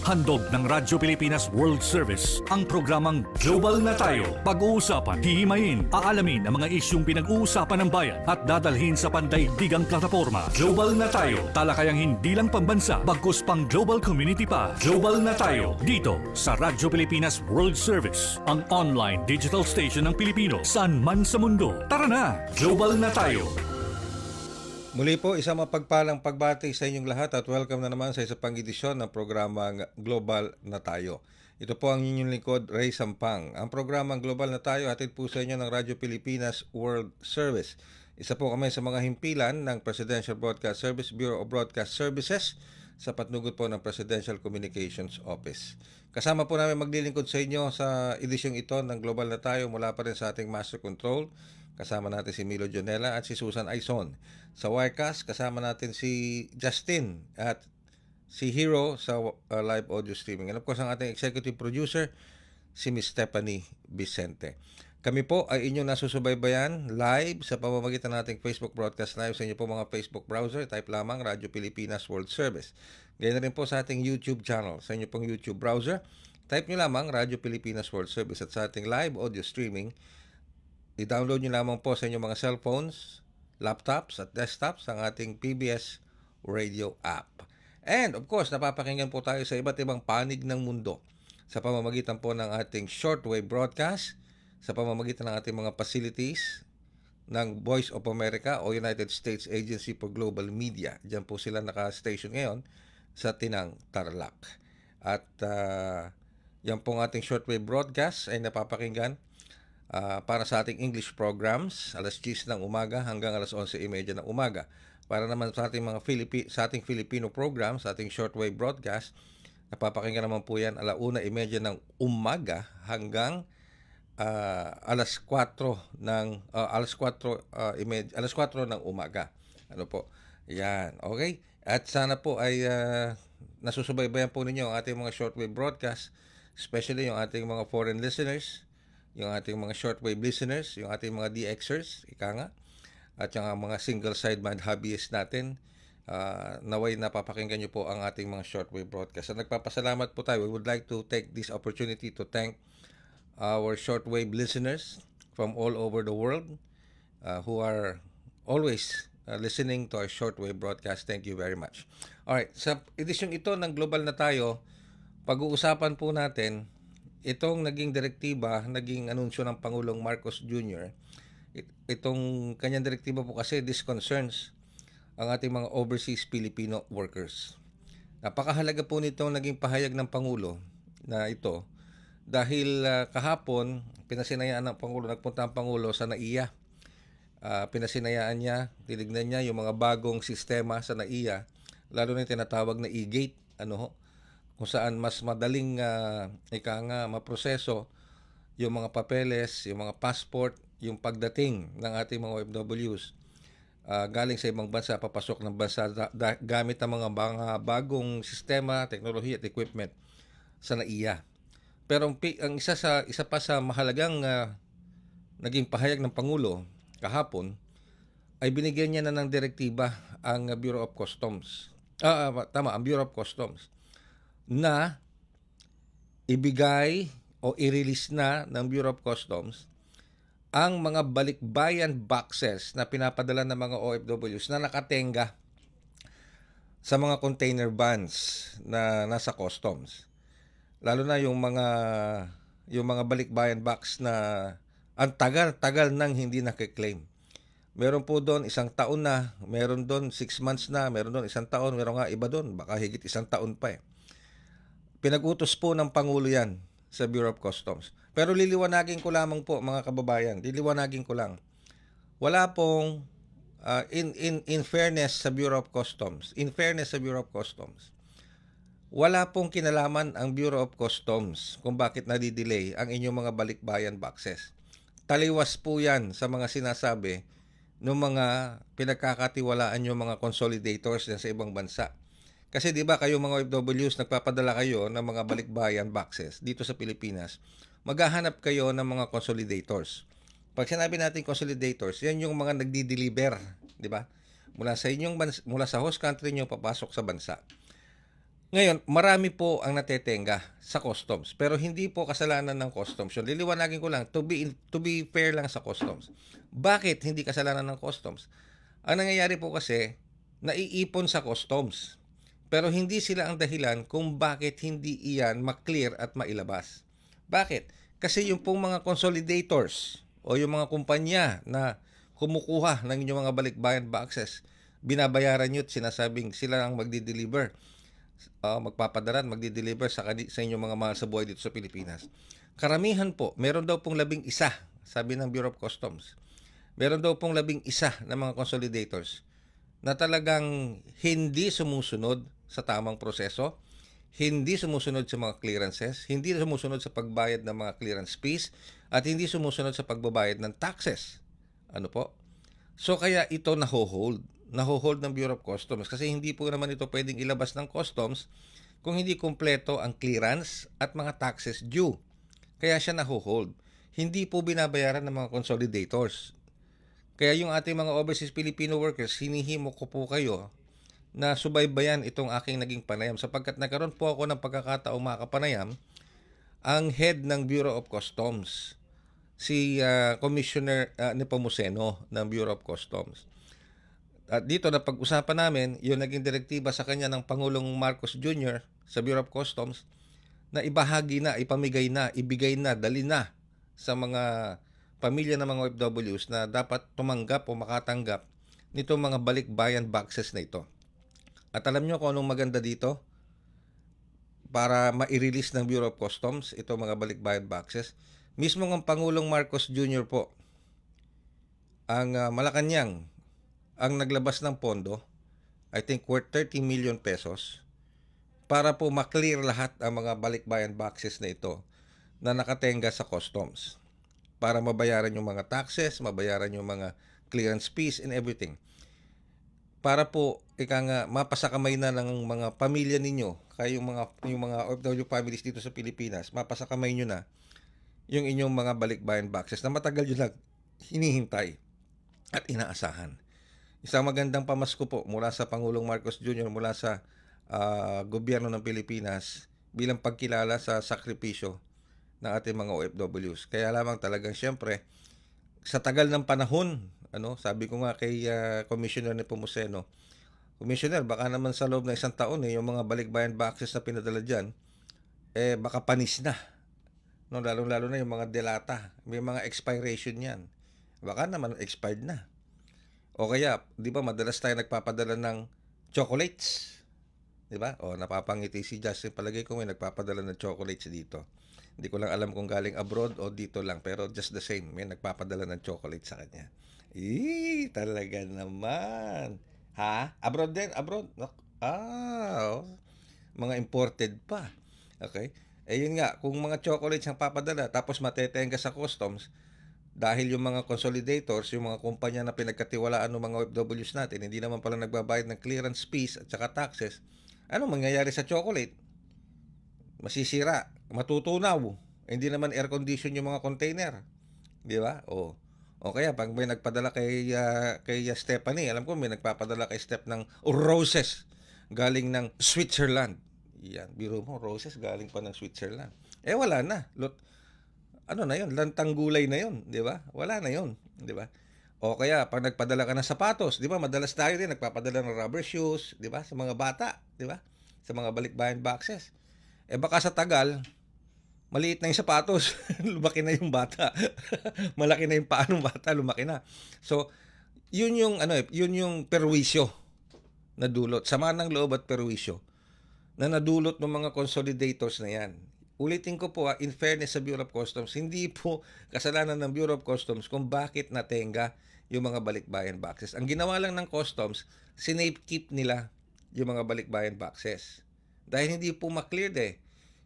Handog ng Radyo Pilipinas World Service ang programang Global na Tayo. Pag-uusapan, hihimayin, aalamin ang mga isyung pinag-uusapan ng bayan at dadalhin sa pandaigdigang plataforma. Global na Tayo, talakayang hindi lang pambansa, bagkus pang global community pa. Global na Tayo, dito sa Radyo Pilipinas World Service, ang online digital station ng Pilipino saan man sa mundo. Tara na, Global na Tayo! Muli po, isang mapagpalang pagbati sa inyong lahat at welcome na naman sa isa pang edisyon ng programang Global na Tayo. Ito po ang inyong lingkod, Ray Sampang. Ang programang Global na Tayo hatid po sa inyo ng Radyo Pilipinas World Service. Isa po kami sa mga himpilan ng Presidential Broadcast Service, Bureau of Broadcast Services sa patnugot po ng Presidential Communications Office. Kasama po namin maglilingkod sa inyo sa edisyong ito ng Global na Tayo mula pa rin sa ating Master Control. Kasama natin si Milo Jonela at si Susan Aizon. Sa Wirecast, kasama natin si Justin at si Hero sa live audio streaming. And of course, ang ating executive producer, si Miss Stephanie Vicente. Kami po ay inyong nasusubaybayan live sa pamamagitan nating Facebook Broadcast Live sa inyo po mga Facebook browser. Type lamang Radyo Pilipinas World Service. Ganyan rin po sa ating YouTube channel. Sa inyo pong YouTube browser, type nyo lamang Radyo Pilipinas World Service. At sa ating live audio streaming, i-download nyo lamang po sa inyong mga cellphones, laptops at desktops ang ating PBS Radio app. And of course, napapakinggan po tayo sa iba't ibang panig ng mundo sa pamamagitan po ng ating shortwave broadcast, sa pamamagitan ng ating mga facilities ng Voice of America o United States Agency for Global Media. Diyan po sila naka-station ngayon sa Tinang, Tarlac. At yan pong ating shortwave broadcast ay napapakinggan para sa ating English programs, alas 10 ng umaga hanggang alas 11:30 ng umaga. Para naman sa ating mga sa ating Filipino programs, sa ating shortwave broadcast, napapakinggan naman po yan alas 1:30 ng umaga hanggang alas 4 ng umaga. Ano po? Yan, okay? At sana po ay nasusubaybayan po ninyo ang ating mga shortwave broadcast, especially yung ating mga foreign listeners, yung ating mga shortwave listeners, yung ating mga DXers, ika nga, at yung mga single sideband hobbyists natin, naway napapakinggan nyo po ang ating mga shortwave broadcast. At nagpapasalamat po tayo. We would like to take this opportunity to thank our shortwave listeners from all over the world who are always listening to our shortwave broadcast. Thank you very much. Alright, sa edisyong ito ng Global na Tayo, pag-uusapan po natin itong naging direktiba, naging anunsyo ng Pangulong Marcos Jr. Itong kanyang direktiba po kasi this concerns ang ating mga overseas Filipino workers. Napakahalaga po nitong naging pahayag ng Pangulo na ito dahil kahapon pinasinayaan ng Pangulo, nagpunta ang Pangulo sa NAIA. Pinasinayaan niya, tinignan niya yung mga bagong sistema sa NAIA, lalo na yung tinatawag na e-gate, kung saan mas madaling maproseso yung mga papeles, yung mga passport, yung pagdating ng ating mga OFWs galing sa ibang bansa, papasok ng bansa gamit ang mga bagong sistema, teknolohiya at equipment sa NAIA. Pero ang isa pa sa mahalagang naging pahayag ng Pangulo kahapon ay binigyan niya na ng direktiba ang Bureau of Customs. Ang Bureau of Customs na ibigay o i-release na ng Bureau of Customs ang mga balikbayan boxes na pinapadala ng mga OFWs na nakatenga sa mga container vans na nasa customs. Lalo na yung mga balikbayan box na ang tagal-tagal nang hindi nakiklaim. Meron po doon 1 taon na, meron doon 6 months na, meron doon 1 taon, meron nga iba doon, baka higit 1 taon pa eh. Pinag-utos po ng Pangulo yan sa Bureau of Customs. Pero liliwanagin ko lamang po mga kababayan, liliwanagin ko lang. Wala pong, in fairness sa Bureau of Customs, wala pong kinalaman ang Bureau of Customs kung bakit nadidelay ang inyong mga balikbayan boxes. Taliwas po yan sa mga sinasabi ng mga pinagkakatiwalaan yung mga consolidators sa ibang bansa. Kasi 'di ba kayo mga OFWs nagpapadala kayo ng mga balikbayan boxes dito sa Pilipinas. Maghahanap kayo ng mga consolidators. Pag sinabi natin consolidators, yan yung mga nagdi-deliver, 'di ba? Mula sa host country niyo papasok sa bansa. Ngayon, marami po ang natetenga sa customs, pero hindi po kasalanan ng customs. Yun, liliwanagin ko lang, to be fair lang sa customs. Bakit hindi kasalanan ng customs? Ang nangyayari po kasi, naiipon sa customs. Pero hindi sila ang dahilan kung bakit hindi iyan maklear at mailabas. Bakit? Kasi yung pong mga consolidators o yung mga kumpanya na kumukuha ng inyong mga balikbayan boxes, binabayaran nyo at sinasabing sila ang magdi-deliver, magpapadala, magdi-deliver sa inyong mga mahal sa buhay dito sa Pilipinas. Karamihan po, meron daw pong 11, sabi ng Bureau of Customs. Meron daw pong 11 na mga consolidators na talagang hindi sumusunod sa tamang proseso, hindi sumusunod sa mga clearances, hindi sumusunod sa pagbayad ng mga clearance fees, at hindi sumusunod sa pagbabayad ng taxes. Ano po? So kaya ito naho-hold ng Bureau of Customs kasi hindi po naman ito pwedeng ilabas ng customs kung hindi kumpleto ang clearance at mga taxes due. Kaya siya naho-hold. Hindi po binabayaran ng mga consolidators. Kaya yung ating mga overseas Filipino workers, hinihimo ko po kayo na subaybayan itong aking naging panayam sapagkat nagkaroon po ako ng pagkakataong makapanayam ang head ng Bureau of Customs, si Commissioner Nepomuceno ng Bureau of Customs. At dito na pag-usapan namin, yung naging direktiba sa kanya ng Pangulong Marcos Jr. sa Bureau of Customs na ibahagi na, ipamigay na, ibigay na, dali na sa mga pamilya ng mga OFWs na dapat tumanggap o makatanggap nitong mga balikbayan boxes na ito. At alam nyo kung anong maganda dito? Para ma-release ng Bureau of Customs itong mga balikbayan boxes. Mismo ang Pangulong Marcos Jr. po, ang Malacanang, ang naglabas ng pondo, I think worth 30 million pesos, para po maklear lahat ang mga balikbayan boxes na ito na nakatenga sa customs. Para mabayaran yung mga taxes, mabayaran yung mga clearance fees and everything. Para po mapasakamay na ng mga pamilya ninyo, kaya yung mga OFW families dito sa Pilipinas, mapasakamay nyo na yung inyong mga balikbayan boxes na matagal yun lang hinihintay at inaasahan. Isang magandang pamasko po mula sa Pangulong Marcos Jr., mula sa gobyerno ng Pilipinas bilang pagkilala sa sakripisyo ng ating mga OFWs. Kaya lamang talagang siyempre, sa tagal ng panahon, sabi ko nga kay Commissioner Nepomuceno, Commissioner, baka naman sa loob ng isang taon yung mga balikbayan boxes na pinadala dyan, baka panis na. No, lalo-lalo na yung mga delata, may mga expiration yan. Baka naman expired na. O kaya, di ba, madalas tayo nagpapadala ng chocolates. Di ba? O, napapangiti si Justin. Palagay ko may nagpapadala ng chocolates dito. Hindi ko lang alam kung galing abroad o dito lang. Pero just the same, may nagpapadala ng chocolates sa kanya. Talaga naman. Ha? Abroad din? Abroad? Mga imported pa. Okay? Yun nga, kung mga chocolates ang papadala, tapos matetenga sa customs, dahil yung mga consolidators, yung mga kumpanya na pinagkatiwalaan ng mga OFWs natin, hindi naman pala nagbabayad ng clearance fees at saka taxes, ano mangyayari sa chocolate? Masisira, matutunaw. Hindi naman air condition yung mga container. Di ba? O kaya pag may nagpadala kay Stephanie, alam ko may nagpapadala kay Steph ng roses galing ng Switzerland. Yan, biro mo, roses galing pa ng Switzerland. Wala na. Ano na yun? Lantang gulay na yun, di ba? Wala na yun, di ba? O kaya, pag nagpadala ka ng sapatos, di ba? Madalas tayo din, nagpapadala ng rubber shoes, di ba? Sa mga bata, di ba? Sa mga balikbayan boxes. Baka sa tagal, maliit na yung sapatos, lumaki na yung bata. Malaki na yung paa ng bata, lumaki na. So, yun yung perwisyo na dulot. Sama ng loob at perwisyo na nadulot ng mga consolidators na yan. Ulitin ko po, in fairness sa Bureau of Customs, hindi po kasalanan ng Bureau of Customs kung bakit natenga yung mga balikbayan boxes. Ang ginawa lang ng Customs, sinafe-keep nila yung mga balikbayan boxes. Dahil hindi po maklear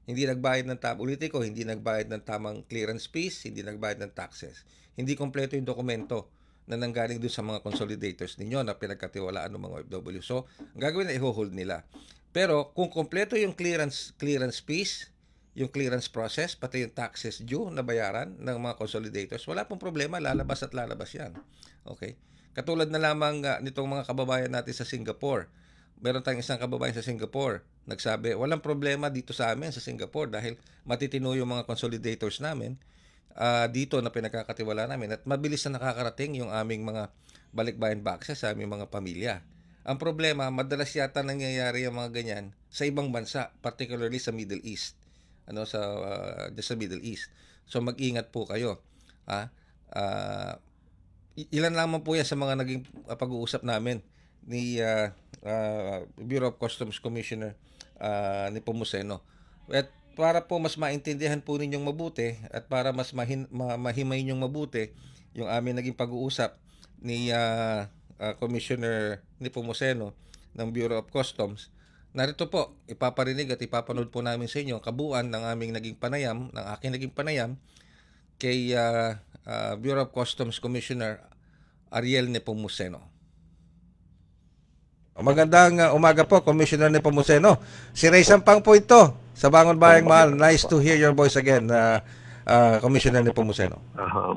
Hindi nagbayad ng ulitin ko, hindi nagbayad ng tamang clearance fees, hindi nagbayad ng taxes. Hindi kompleto yung dokumento na nanggaling doon sa mga consolidators ninyo na pinagkatiwalaan ng mga OFW. So, ang gagawin na i-hold nila. Pero kung kompleto yung clearance fees, yung clearance process, pati yung taxes due na bayaran ng mga consolidators, wala pong problema, lalabas yan. Okay? Katulad na lamang nitong mga kababayan natin sa Singapore. meron tayong isang kababayan sa Singapore. Nagsabi, walang problema dito sa amin sa Singapore dahil matitino yung mga consolidators namin dito na pinagkakatiwala namin at mabilis na nakakarating yung aming mga balikbayan boxes sa aming mga pamilya. Ang problema, madalas yata nangyayari yung mga ganyan sa ibang bansa, particularly sa Middle East. Sa Middle East. So mag-ingat po kayo. Ha? Ilan lamang po yan sa mga naging pag-uusap namin ni Bureau of Customs Commissioner ni Pomuceno. At para po mas maintindihan po ninyong mabuti at para mas mahimay ninyong mabuti yung aming naging pag-uusap ni Commissioner ni Pomuceno ng Bureau of Customs, narito po, ipaparinig at ipapanood po namin sa inyo ang kabuuan ng aming naging panayam, ng aking naging panayam kay Bureau of Customs Commissioner Ariel Nepomuceno. Magandang umaga po, Commissioner Nepomuceno. Si Ray Sampang po ito sa Bangon Bayang Mahal. Nice to hear your voice again, Commissioner Nepomuceno.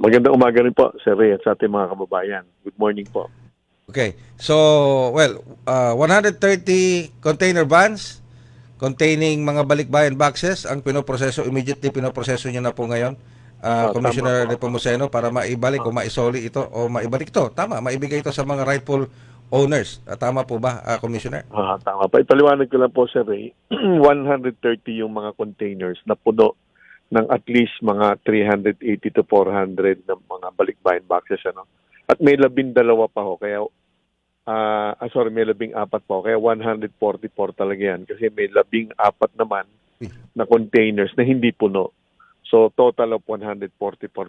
Magandang umaga rin po, Sir Ray, at sa ating mga kababayan. Good morning po. Okay. So, 130 container vans containing mga balikbayan boxes ang immediately pinoproseso niya na po ngayon, Commissioner Nepomuceno, para maibalik o maisoli ito o maibalik ito. Tama, maibigay ito sa mga rightful owners. Tama po ba, Commissioner? Tama pa. Ipaliwanag ko lang po, Sir Ray. 130 yung mga containers na puno ng at least mga 380 to 400 ng mga balikbayan boxes. At may 12 pa ho. Kaya, may 14 pa ho. Kaya 144 talaga yan. Kasi may 14 naman na containers na hindi puno. So, total of 144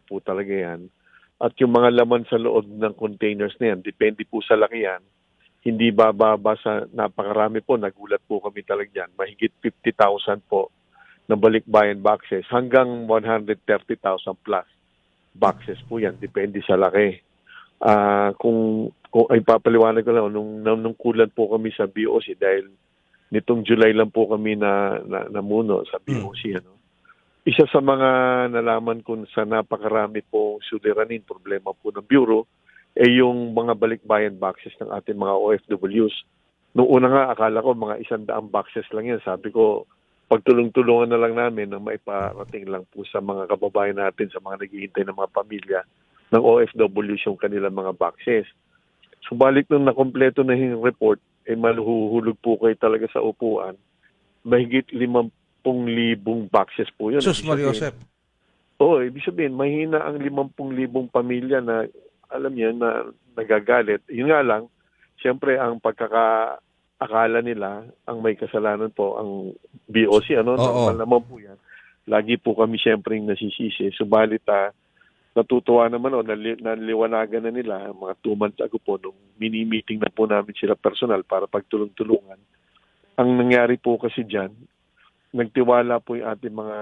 po talaga yan. At yung mga laman sa loob ng containers na yan, depende po sa laki yan, hindi bababa sa napakarami po. Nagulat po kami talaga dyan. Mahigit 50,000 po na balikbayan boxes hanggang 130,000 plus boxes po yan. Depende sa laki. Kung ay papaliwanag ko lang, nung kulan po kami sa BOC dahil nitong July lang po kami namuno sa BOC. Isa sa mga nalaman ko sa napakarami pong suliranin, problema po ng Bureau, yung mga balikbayan boxes ng ating mga OFWs. Noong una nga, akala ko mga 100 boxes lang yan. Sabi ko, pagtulong-tulungan na lang namin na maiparating lang po sa mga kababayan natin, sa mga naghihintay ng mga pamilya ng OFWs yung kanilang mga boxes. Subalit nung nakompleto na yung report, maluhuhulog po kayo talaga sa upuan. Mahigit 50,000 boxes po yun. Sus, Mariosep. Oo, ibig sabihin, mahina ang 50,000 pamilya na, alam niyo, na nagagalit. Yun nga lang, siyempre, ang pagkakaakala nila, ang may kasalanan po, ang BOC, normal naman po yan. Lagi po kami siyempre nasisisi. Subalit, natutuwa naman, naliwanagan na nila, mga 2 months ago po, nung mini-meeting na po namin sila personal para pagtulong-tulungan. Ang nangyari po kasi dyan, nagtiwala po yung ating mga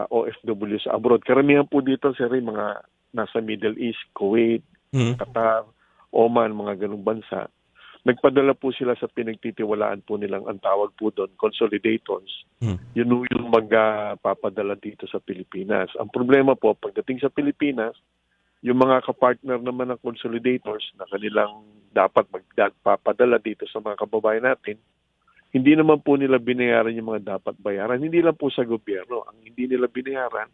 OFW sa abroad. Karamihan po dito, sir, mga nasa Middle East, Kuwait, Qatar, Oman, mga ganung bansa. Nagpadala po sila sa pinagtitiwalaan po nilang, ang tawag po doon, consolidators. Yun yung magpapadala dito sa Pilipinas. Ang problema po, pagdating sa Pilipinas, yung mga kapartner naman ng consolidators na kanilang dapat magpapadala dito sa mga kababayan natin, hindi naman po nila binayaran yung mga dapat bayaran. Hindi lang po sa gobyerno. Ang hindi nila binayaran,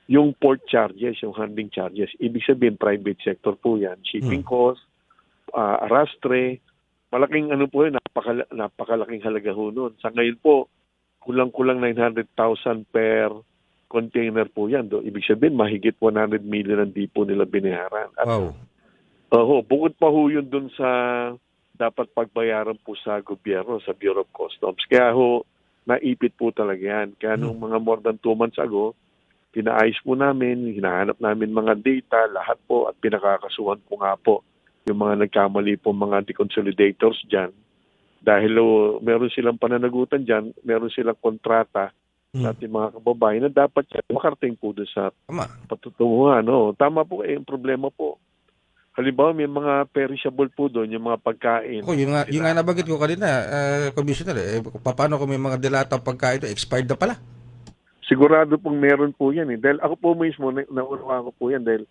yung port charges, yung handling charges. Ibig sabihin, private sector po yan. Shipping cost, arastre, malaking po yun, napakalaking halaga ho nun. Sa ngayon po, kulang-kulang 900,000 per container po yan. Ibig sabihin, mahigit 100 million ang di po nila binayaran. At, bukod pa ho yun dun sa dapat pagbayaran po sa gobyerno, sa Bureau of Customs. Kaya naipit po talaga yan. Kaya nung mga more than 2 months ago, pinaayos po namin, hinahanap namin mga data, lahat po, at pinakakasuhan ko nga po yung mga nagkamali po mga deconsolidators dyan. Dahil meron silang pananagutan dyan, meron silang kontrata sa ating mga kababayan na dapat makarating po doon sa patutunguhan. Tama po, yung problema po. Halimbawa, may mga perishable po doon, yung mga pagkain. Yung nga nabanggit ko kanina, Commissioner, paano kung may mga dilatang pagkain ito, expired na pala? Sigurado pong meron po yan. Dahil ako po mismo, naunawa ko po yan dahil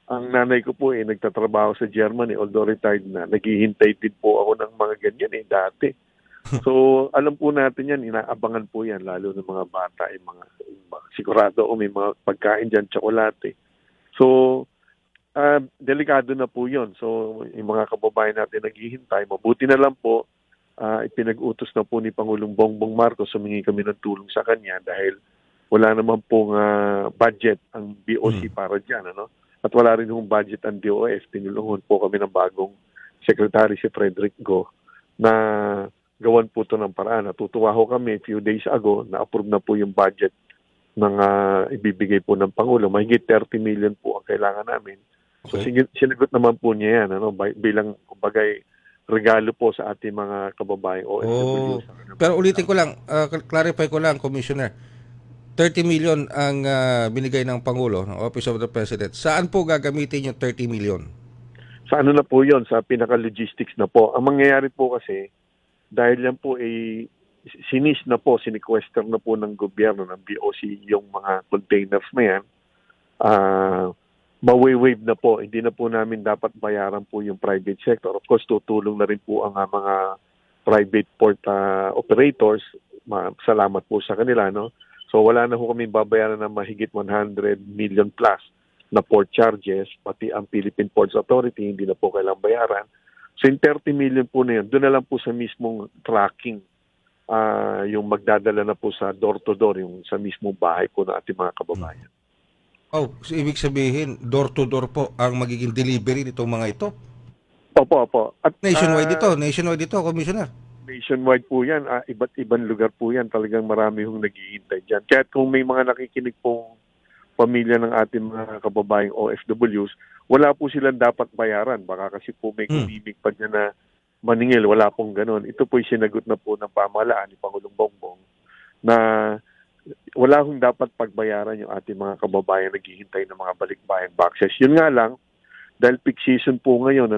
ang nanay ko po nagtatrabaho sa Germany, although retired na. Naghihintay din po ako ng mga ganyan dati. So, alam po natin yan, inaabangan po yan, lalo ng mga bata, sigurado may mga pagkain dyan, tsokolate. So, delikado na po yun. So, yung mga kababayan natin naghihintay, mabuti na lang po, ipinag-utos na po ni Pangulong Bongbong Marcos, humingi kami ng tulong sa kanya dahil wala naman pong budget ang BOC para dyan. Ano? At wala rin yung budget ang DOF. Tinulungan po kami ng bagong secretary, si Frederick Go, na gawan po ito ng paraan. Natutuwa ho kami, few days ago, na-approve na po yung budget ng ibibigay po ng Pangulo. Mahigit 30 million po ang kailangan namin. So, sinagot naman po niya yan, bilang, kumbagay, regalo po sa ating mga kababaeng OFW. Pero ulitin ko lang, clarify ko lang, Commissioner. 30 million ang binigay ng Pangulo, ng Office of the President. Saan po gagamitin yung 30 million? Sa ano na po yon, sa pinaka-logistics na po. Ang mangyayari po kasi, dahil yan po sinis na po, sinequester na po ng gobyerno, ng BOC, yung mga containers na yan, maway-wave na po. Hindi na po namin dapat bayaran po yung private sector. Of course, tutulong na rin po ang mga private port operators. Salamat po sa kanila, no? So wala na po kami babayaran ng mahigit 100 million plus na port charges, pati ang Philippine Ports Authority, hindi na po kailangang bayaran. So yung 30 million po na yun, doon na lang po sa mismong tracking, yung magdadala na po sa door-to-door, yung sa mismong bahay po ng ating mga kababayan. Oh, so ibig sabihin, door-to-door po ang magiging delivery nitong mga ito? Opo. At, Nationwide ito, Commissioner. Nationwide po yan, iba't ibang lugar po yan, talagang marami hong naghihintay dyan. Kaya kung may mga nakikinig pong pamilya ng ating mga kababayang OFWs, wala po silang dapat bayaran. Baka kasi po may kumimik pa dyan na maningil, wala pong ganun. Ito po'y sinagot na po ng pamahalaan ni Pangulong Bongbong na wala hong dapat pagbayaran yung ating mga kababayan naghihintay ng mga balikbayan boxes. Yun nga lang, dahil peak season po ngayon,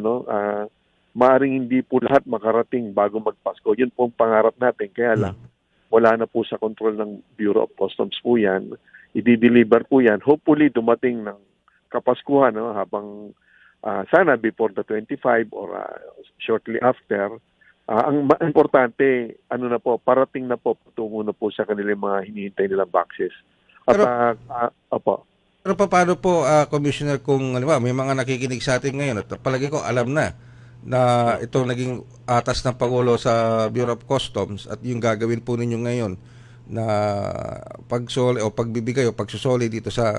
maaaring hindi po lahat makarating bago magpasko. Yun po ang pangarap natin. Kaya lang, wala na po sa control ng Bureau of Customs po yan. I-deliver po yan. Hopefully, dumating ng Kapaskuhan, habang sana before the 25 or shortly after. Ang importante, parating na po, tungo na po sa kanilang mga hinihintay nilang boxes. At, Pero paano po, Commissioner, kung may mga nakikinig sa atin ngayon at palagi ko alam na itong naging atas ng Pangulo sa Bureau of Customs at yung gagawin po ninyo ngayon na pagsoli o pagbibigay o pagsusoli dito sa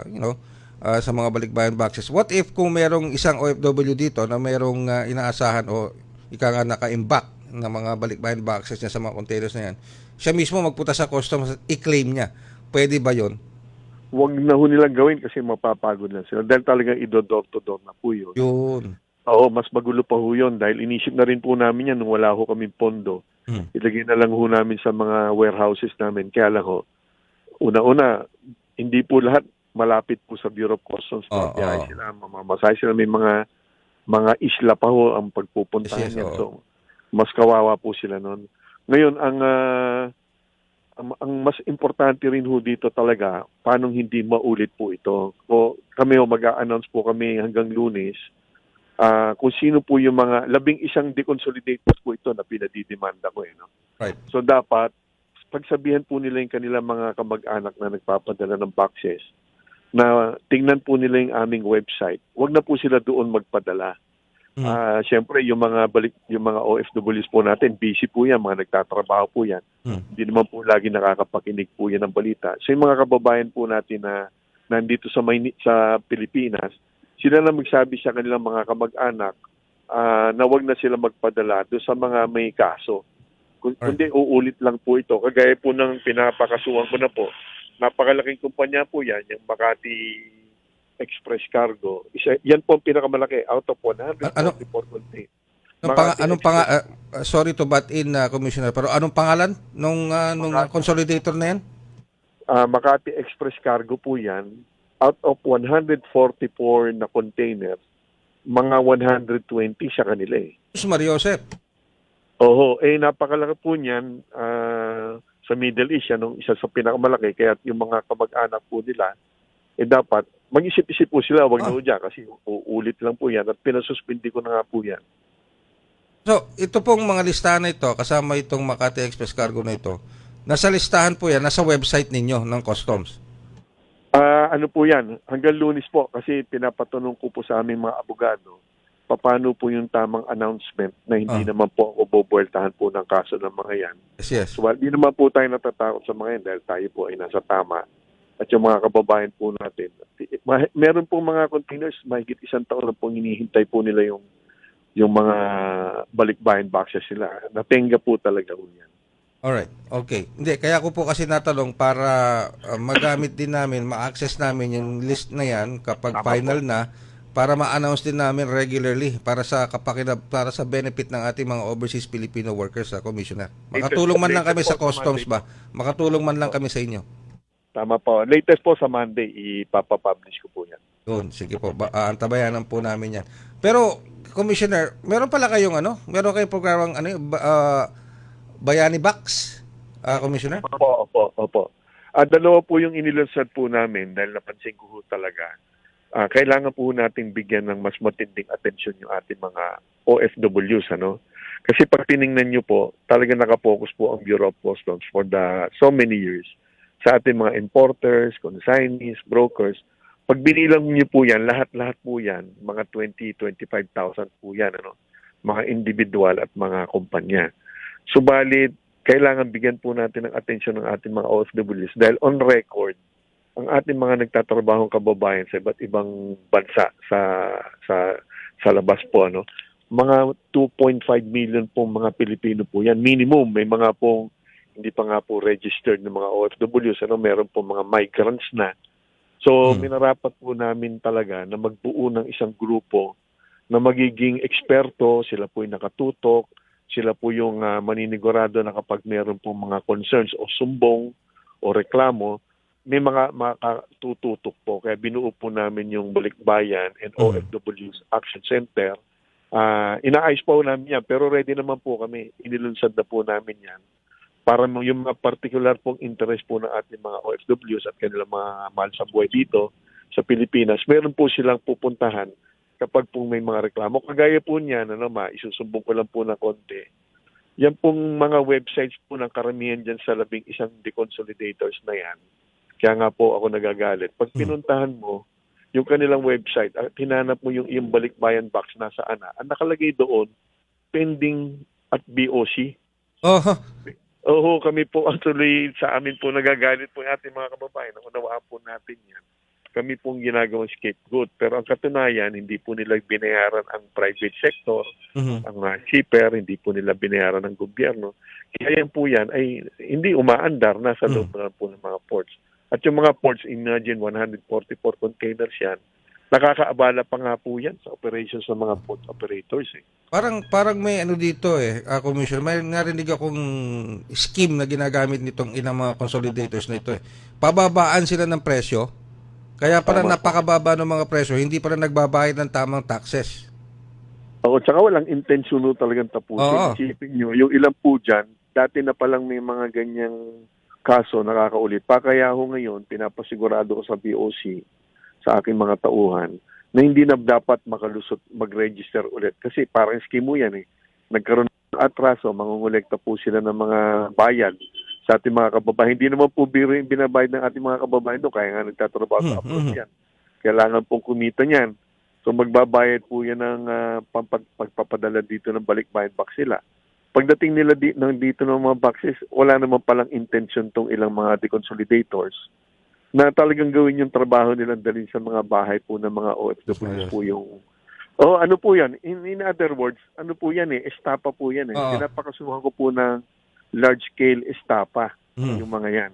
sa mga balikbayan boxes. What if kung merong isang OFW dito na merong inaasahan o naka-imbak ng mga balikbayan boxes niya sa mga containers na yan, siya mismo magpunta sa customs at i-claim niya. Pwede ba yon? Huwag na ho nilang gawin kasi mapapagod na sila. Dahil talagang ido-door-to-door na po yun. Oo, mas magulo pa ho yun dahil inisip na rin po namin yan nung wala ho kaming pondo. Ilagay na lang ho namin sa mga warehouses namin. Kaya lang ho, una-una, hindi po lahat malapit po sa Bureau of Customs. Sila, mamamasay sila, may mga isla pa ho ang pagpupuntahan niya. So, mas kawawa po sila noon. Ngayon, ang mas importante rin ho dito talaga, paano hindi maulit po ito. O kami mag-a-announce po kami hanggang Lunes, kung sino po yung mga 11 deconsolidated po ito na pinadidemanda ko. Right. So dapat, pagsabihan po nila yung kanilang mga kamag-anak na nagpapadala ng boxes, na tingnan po nila yung aming website. Huwag na po sila doon magpadala. Siyempre, yung mga OFWs po natin, busy po yan, mga nagtatrabaho po yan. Hindi naman po lagi nakakapakinig po yan ng balita. So yung mga kababayan po natin na nandito sa Pilipinas, sila na magsabi sa kanilang mga kamag-anak na huwag na sila magpadala doon sa mga may kaso. Kundi uulit lang po ito. Kagaya po ng pinapakasuhan ko na po, napakalaking kumpanya po yan, yung Makati Express Cargo. Yan po ang pinakamalaki out of 144 containers. Sorry to butt in, Commissioner, pero anong pangalan nung consolidator na yan? Makati Express Cargo po yan. Out of 144 na containers, mga 120 sa kanila Mario Joseph. Oho, napakalaki po niyan sa Middle East, yan, isa sa pinakamalaki. Kaya yung mga kamag-anak po nila, dapat mag-isip-isip po sila, wag na dyan kasi uulit lang po yan at pinasuspindi ko na nga po yan. So, ito pong mga listahan na ito, kasama itong Makati Express Cargo na ito, nasa listahan po yan, nasa website ninyo ng Customs. Ano po yan, hanggang Lunes po, kasi pinapatanong ko po sa aming mga abogado, paano po yung tamang announcement na hindi naman po ako bobueltahan po ng kaso ng mga yan. Yes, yes. So, hindi naman po tayo natatakot sa mga yan dahil tayo po ay nasa tama. At yung mga kababayan po natin, meron po mga containers, mahigit 1 taon na po hinihintay po nila yung mga balikbayan boxes sila. Natenga po talaga po yan. Alright, okay. Hindi, kaya ko po kasi natanong para magamit din namin, ma-access namin yung list na yan kapag Tama final na, para ma-announce din namin regularly para sa para sa benefit ng ating mga overseas Filipino workers, sa Commissioner. Makatulong man lang kami sa customs ba? Makatulong man lang kami sa inyo. Tama po. Latest po sa Monday, ipapapublish ko po yan. Yun, sige po. Antabayanan po namin yan. Pero, Commissioner, meron pala kayong meron kayong programang Bayani Box, Commissioner? Opo. Dalawa po yung inilunsad po namin dahil napansin ko ho talaga. Kailangan po nating bigyan ng mas matinding atensyon yung ating mga OFWs, Kasi pag tiningnan nyo po, talaga nakapokus po ang Bureau of Customs for so many years sa ating mga importers, consignees, brokers. Pag binilang nyo po yan, lahat-lahat po yan, mga 20,000-25,000 po yan, mga individual at mga kumpanya. Subalit, kailangan bigyan po natin ng atensyon ng ating mga OFWs dahil on record, ang ating mga nagtatrabahong kababayan sa iba't ibang bansa sa labas po, mga 2.5 million pong mga Pilipino po yan. Minimum, may mga pong hindi pa nga po registered ng mga OFWs, meron po mga migrants na. So, minarapat po namin talaga na magbuo ng isang grupo na magiging eksperto, sila po yung nakatutok, sila po yung maninigurado na kapag meron po mga concerns o sumbong o reklamo, may mga makatututok po. Kaya binuo po namin yung Balikbayan and OFWs Action Center. Inaayos po namin yan, pero ready naman po kami. Inilunsad na po namin yan para yung mga particular pong interest po ng ating mga OFWs at kanilang mga mahal sa buhay dito sa Pilipinas, meron po silang pupuntahan kapag po may mga reklamo. Kagaya po niyan, isusumbong ko lang po na konti. Yan pong mga websites po ng karamihan dyan sa 11 deconsolidators na yan. Kaya nga po ako nagagalit. Pag pinuntahan mo yung kanilang website at hinanap mo yung balikbayan box nasaan na, ang nakalagay doon, pending at BOC. Oo, kami po actually sa amin po nagagalit po yung ating mga kababayan. Unawaan po natin yan. Kami pong ginagawang scapegoat. Pero ang katunayan, hindi po nila binayaran ang private sector, ang shipper, hindi po nila binayaran ng gobyerno. Kaya yan po yan ay hindi umaandar, nasa loob na po ng mga ports. At yung mga ports, imagine 144 containers yan, nakakaabala pa nga po yan sa operations ng mga port operators. Parang may dito Commissioner, may narinig akong scheme na ginagamit nitong ilang mga consolidators na ito. Pababaan sila ng presyo, kaya pala napakababa ng mga presyo, hindi pala nagbabayad ng tamang taxes. Tsaka walang intensyon talagang tapusin. Isipin nyo, yung ilan po dyan, dati na palang may mga ganyang kaso nakakaulit. Kaya ho ngayon, pinapasigurado ko sa BOC, sa aking mga tauhan, na hindi na dapat makalusot mag-register ulit. Kasi parang scheme mo yan Nagkaroon ng atraso, mangungulekta po sila ng mga bayad sa ating mga kababayan. Hindi naman po biro yung binabayad ng ating mga kababayan doon, kaya nga nagtatrabaho sa abroad yan. Kailangan pong kumita niyan. So magbabayad po yan ng pagpapadala dito ng balikbayan box sila. Pagdating nila dito ng mga boxes, wala naman palang intention tong ilang mga deconsolidators na talagang gawin yung trabaho nilang dalhin sa mga bahay po ng mga OFWs po yung... ano po yan? In other words, ano po yan estapa po yan Pinapakasuhan ko po ng large-scale estapa yung mga yan.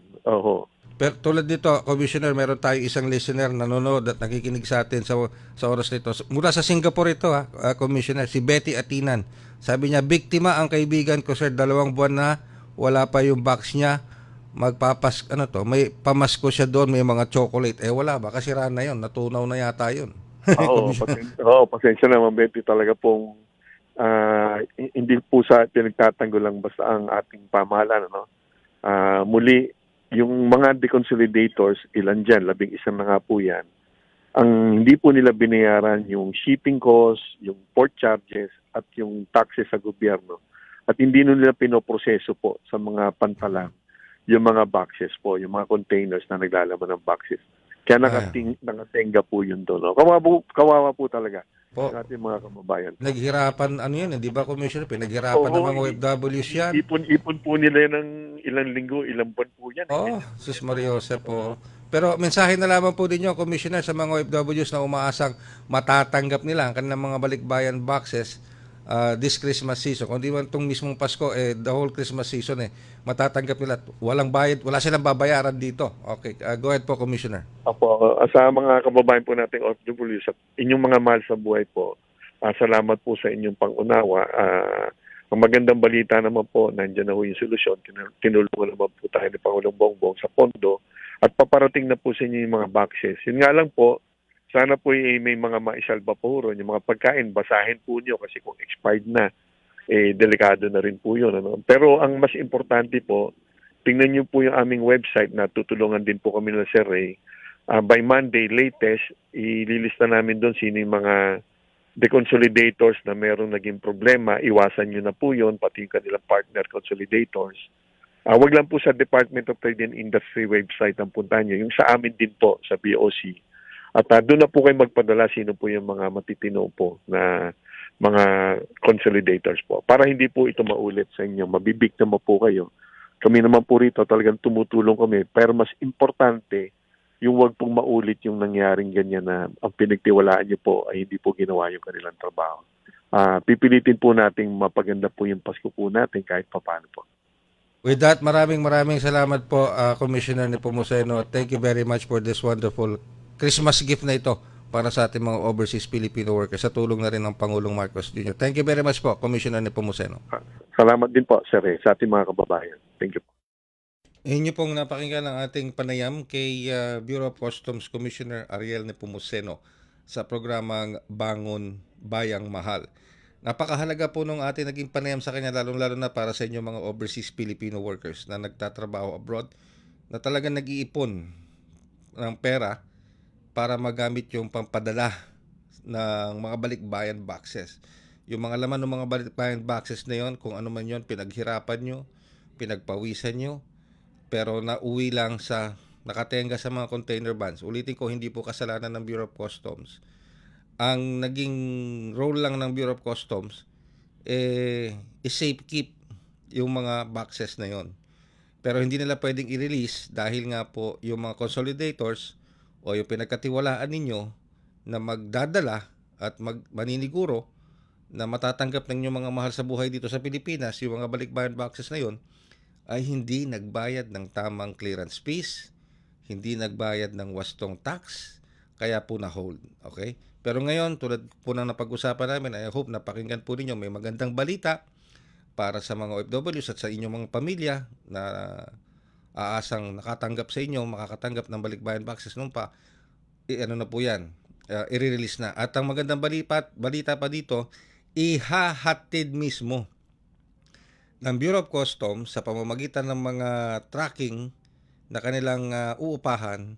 Pero tulad dito, Commissioner, meron tayo isang listener na nanonood at nakikinig sa atin sa oras nito. Mula sa Singapore ito, Commissioner, si Betty Atinan. Sabi niya, biktima ang kaibigan ko, sir, 2 buwan na, wala pa yung box niya. May pamasko siya doon, may mga chocolate. Wala ba? Kasiraan na yun. Natunaw na yata yun. Pasensya naman, Betty. Talaga pong hindi po sa pinagtatanggol lang basta ang ating pamahalaan. Muli, yung mga deconsolidators, ilan dyan, 11 na nga po yan, ang hindi po nila binayaran yung shipping cost, yung port charges, at yung taxes sa gobyerno. At hindi nila pinoproseso po sa mga pantalan yung mga boxes po, yung mga containers na naglalaman ng boxes. Kaya nakatenga po yun doon. No? Kawawa po talaga Po, ng ating mga kababayan. naghirapan, ano yan, di ba, Commissioner? Pinaghirapan ng mga OFWs yan. Ipon po nila yan ng ilang linggo, ilang buwan po yan. Oh, sus Mariosep po. Pero mensahe na lamang po ninyo, Commissioner, sa mga OFWs na umaasang matatanggap nila ang kanilang mga balikbayan boxes this Christmas season. Kung di man itong mismong Pasko, the whole Christmas season, matatanggap nila. Walang bayad, wala silang babayaran dito. Okay, go ahead po, Commissioner. Opo, sa mga kababayan po nating OFW, sa inyong mga mahal sa buhay po, salamat po sa inyong pangunawa. Ang magandang balita naman po, nandiyan na po yung solusyon. Tinulungan naman po tayo ni Pangulong Bongbong sa pondo at paparating na po sa inyo yung mga boxes. Yun nga lang po, sana po may mga maisalba po ron. Yung mga pagkain, basahin po nyo kasi kung expired na, delikado na rin po yun. Ano? Pero ang mas importante po, tingnan nyo po yung aming website na tutulungan din po kami ng Sir Ray. By Monday, latest, ililista namin doon sino yung mga deconsolidators na merong naging problema. Iwasan nyo na po yun, pati yung kanilang partner consolidators. Wag lang po sa Department of Trade and Industry website ang puntahan nyo. Yung sa amin din po, sa BOC. At doon na po kayo magpadala sino po yung mga matitino po na mga consolidators po. Para hindi po ito maulit sa inyo. Mabibiktima po kayo. Kami naman po rito talagang tumutulong kami. Pero mas importante, yung wag pong maulit yung nangyaring ganyan na ang pinagtiwalaan nyo po ay hindi po ginawa yung kanilang trabaho. Pipilitin po nating mapaganda po yung Pasko po natin kahit papaano po. With that, maraming salamat po, Commissioner Nepomuceno. Thank you very much for this wonderful Christmas gift na ito para sa ating mga overseas Filipino workers sa tulong na rin ng Pangulong Marcos Jr. Thank you very much po, Commissioner Nepomuceno. Salamat din po, Sir Ray, sa ating mga kababayan. Thank you po. Inyo pong napakinggan ang ating panayam kay Bureau of Customs Commissioner Ariel Nepomuceno sa programang Bangon Bayang Mahal. Napakahalaga po nung ating naging panayam sa kanya, lalong-lalo na para sa inyo mga overseas Filipino workers na nagtatrabaho abroad na talagang nag-iipon ng pera para magamit yung pampadala ng mga balikbayan boxes. Yung mga laman ng mga balikbayan boxes na yon, kung ano man yon, pinaghirapan nyo, pinagpawisan nyo, pero nauwi lang sa nakatenga sa mga container vans. Ulitin ko, hindi po kasalanan ng Bureau of Customs. Ang naging role lang ng Bureau of Customs i-safe keep yung mga boxes na yon. Pero hindi nila pwedeng i-release dahil nga po yung mga consolidators o yung pinagkatiwalaan ninyo na magdadala at maniniguro na matatanggap ng inyong mga mahal sa buhay dito sa Pilipinas, yung mga balikbayan boxes na yon, ay hindi nagbayad ng tamang clearance fees, hindi nagbayad ng wastong tax, kaya po na-hold. Okay? Pero ngayon, tulad po ng napag-usapan namin, I hope napakinggan po ninyo, may magandang balita para sa mga OFWs at sa inyong mga pamilya na aasang nakatanggap sa inyo, makakatanggap ng balikbayan boxes nung pa, ano na po yan, i-release na. At ang magandang balita pa dito, ihahatid mismo ng Bureau of Customs sa pamamagitan ng mga tracking na kanilang uupahan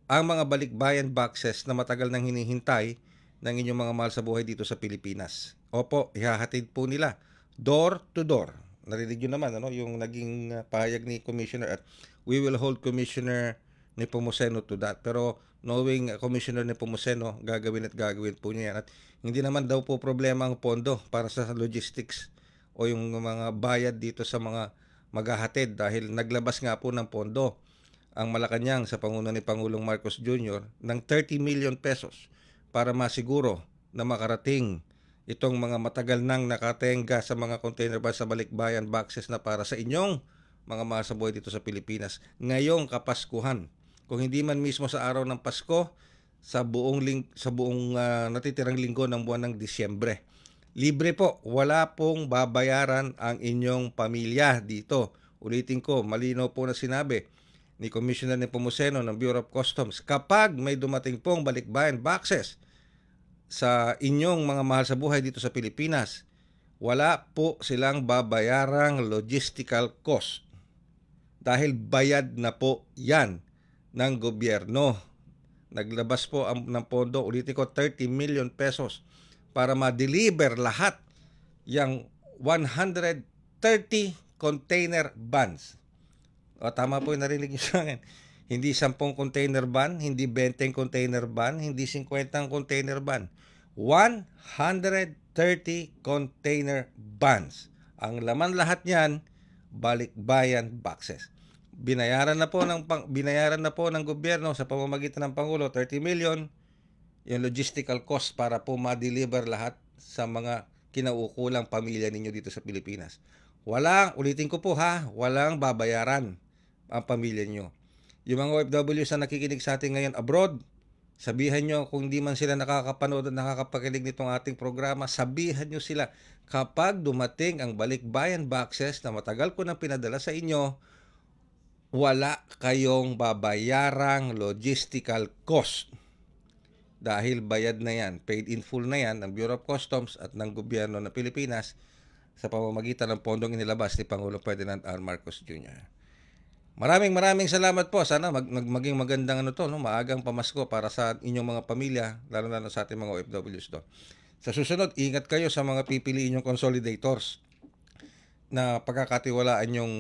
ang mga balikbayan boxes na matagal nang hinihintay ng inyong mga mahal sa buhay dito sa Pilipinas. Opo, ihahatid po nila door to door. Narinig nyo naman yung naging pahayag ni Commissioner at we will hold Commissioner Nepomuceno to that. Pero knowing Commissioner Nepomuceno, gagawin po niya yan. At hindi naman daw po problema ang pondo para sa logistics o yung mga bayad dito sa mga maghahatid dahil naglabas nga po ng pondo ang Malacanang sa panguna ni Pangulong Marcos Jr. ng 30 million pesos para masiguro na makarating itong mga matagal nang nakatenga sa mga container ba sa balikbayan boxes na para sa inyong mga mahal sa buhay dito sa Pilipinas ngayong Kapaskuhan. Kung hindi man mismo sa araw ng Pasko, sa buong natitirang linggo ng buwan ng Disyembre. Libre po, wala pong babayaran ang inyong pamilya dito. Ulitin ko, malinaw po na sinabi ni Commissioner Nepomuceno ng Bureau of Customs, kapag may dumating pong balikbayan boxes sa inyong mga mahal sa buhay dito sa Pilipinas, wala po silang babayarang logistical cost dahil bayad na po yan ng gobyerno. naglabas po ng pondo, ulitin ko, 30 million pesos para ma-deliver lahat yung 130 container vans. O, tama po yung narinig nyo sa akin. Hindi 10 container van, hindi 20 container van, hindi 50 container van. 130 container vans. Ang laman lahat niyan, balikbayan boxes. Binayaran na po ng gobyerno sa pamamagitan ng Pangulo 30 million yung logistical cost para po ma-deliver lahat sa mga kinaukulang pamilya ninyo dito sa Pilipinas. Ulitin ko po ha, walang babayaran ang pamilya nyo. Yung mga OFWs na nakikinig sa atin ngayon abroad, sabihan nyo kung di man sila nakakapanood at nakakapakinig nitong ating programa, sabihan nyo sila kapag dumating ang balikbayan boxes na matagal ko nang pinadala sa inyo, wala kayong babayarang logistical cost. Dahil bayad na yan, paid in full na yan ng Bureau of Customs at ng gobyerno ng Pilipinas sa pamamagitan ng pondong inilabas ni Pangulo Ferdinand R. Marcos Jr. Maraming salamat po. Sana maging magandang maagang pamasko para sa inyong mga pamilya, lalo na sa ating mga OFWs doon. Sa susunod, ingat kayo sa mga pipiliin yung consolidators na pagkakatiwalaan yung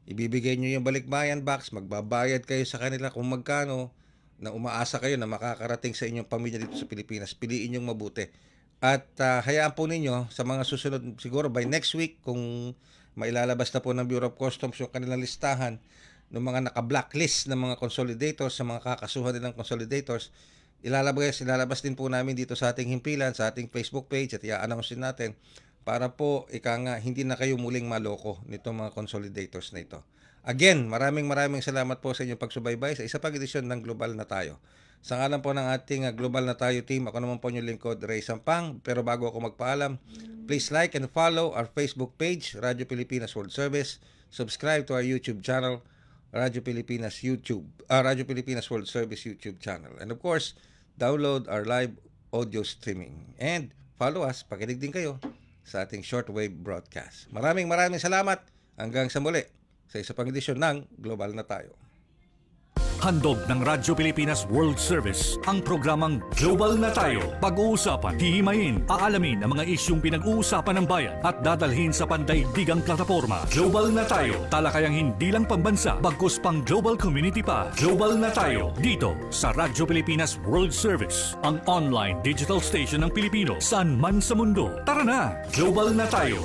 ibibigay nyo yung balikbayan box, magbabayad kayo sa kanila kung magkano, na umaasa kayo na makakarating sa inyong pamilya dito sa Pilipinas. Piliin yung mabuti. At hayaan po ninyo sa mga susunod, siguro by next week, kung mailalabas na po ng Bureau of Customs yung kanilang listahan ng mga naka-blacklist ng mga consolidators, sa mga kakasuhan nilang consolidators, ilalabas din po namin dito sa ating himpilan, sa ating Facebook page, at i-announce natin para po hindi na kayo muling maloko nitong mga consolidators na ito. Again, maraming salamat po sa inyong pagsubaybay sa isa pang edisyon ng Global na Tayo. Sa ngalan po ng ating Global na Tayo team, ako naman po yung lingkod, Ray Sampang. Pero bago ako magpaalam, please like and follow our Facebook page, Radyo Pilipinas World Service. Subscribe to our YouTube channel, Radyo Pilipinas World Service YouTube channel. And of course, download our live audio streaming. And follow us, pakinig din kayo sa ating shortwave broadcast. Maraming salamat. Hanggang sa muli sa isa pang edisyon ng Global na Tayo. Handog ng Radyo Pilipinas World Service ang programang Global na Tayo. Pag-uusapan, hihimayin, aalamin ang mga isyung pinag-uusapan ng bayan at dadalhin sa pandaigdigang plataforma. Global na Tayo, talakayang hindi lang pambansa, bagkus pang global community pa. Global na Tayo, dito sa Radyo Pilipinas World Service, ang online digital station ng Pilipino saan man sa mundo. Tara na, Global na Tayo.